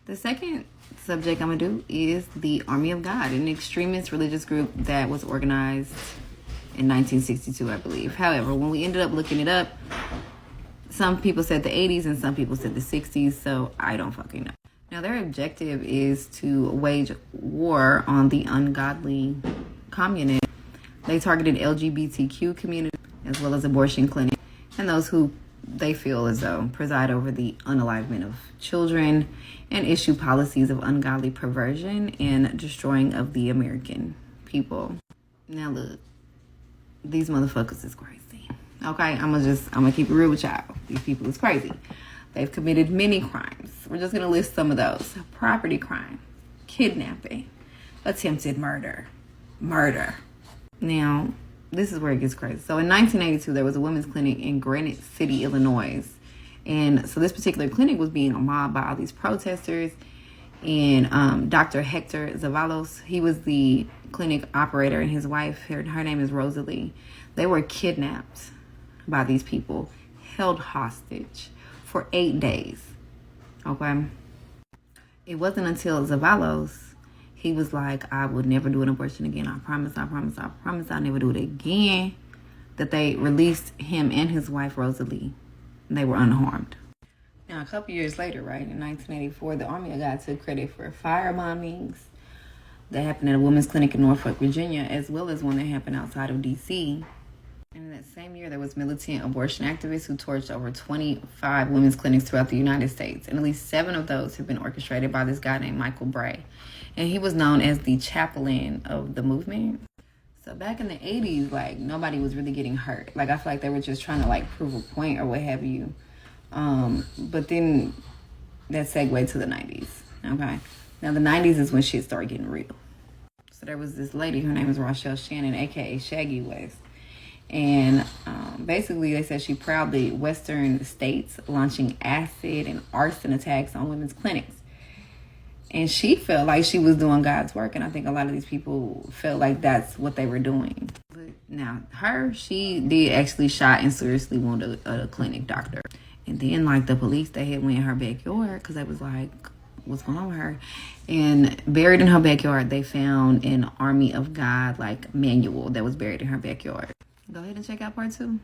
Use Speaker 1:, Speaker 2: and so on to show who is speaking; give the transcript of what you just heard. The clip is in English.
Speaker 1: The second subject I'm going to do is the Army of God, an extremist religious group that was organized in 1962, I believe. However, when we ended up looking it up, some people said the 80s and some people said the 60s, so I don't fucking know. Now, their objective is to wage war on the ungodly communists. They targeted LGBTQ community as well as abortion clinics and those who they feel as though preside over the unalivement of children and issue policies of ungodly perversion and destroying of the American people. Now look, these motherfuckers is crazy. Okay, I'm gonna keep it real with y'all. These people is crazy. They've committed many crimes. We're just gonna list some of those. Property crime, kidnapping, attempted murder. Now, this is where it gets crazy. So in 1982, there was a women's clinic in Granite City, Illinois. And so this particular clinic was being mobbed by all these protesters. And Dr. Hector Zavalos, he was the clinic operator, and his wife, her name is Rosalie. They were kidnapped by these people, held hostage for 8 days. Okay? It wasn't until Zavalos, he was like, I would never do an abortion again. I promise I'll never do it again. That they released him and his wife, Rosalie. They were unharmed. Now, a couple years later, right, in 1984, the Army of God took credit for fire bombings that happened at a women's clinic in Norfolk, Virginia, as well as one that happened outside of D.C. And in that same year, there was militant abortion activists who torched over 25 women's clinics throughout the United States. And at least 7 of those have been orchestrated by this guy named Michael Bray. And he was known as the chaplain of the movement. So back in the 80s, like, nobody was really getting hurt. Like, I feel like they were just trying to, like, prove a point or what have you. But then that segued to the 90s. Okay. Now, the 90s is when shit started getting real. So there was this lady, her name is Rochelle Shannon, a.k.a. Shaggy West. And basically, they said she proudly Western states launching acid and arson attacks on women's clinics. And she felt like she was doing God's work. And I think a lot of these people felt like that's what they were doing. But now, she did actually shot and seriously wound a clinic doctor. And then, like, the police, they had went in her backyard because they was like, what's going on with her? And buried in her backyard, they found an Army of God, like, manual that was buried in her backyard. Go ahead and check out part 2.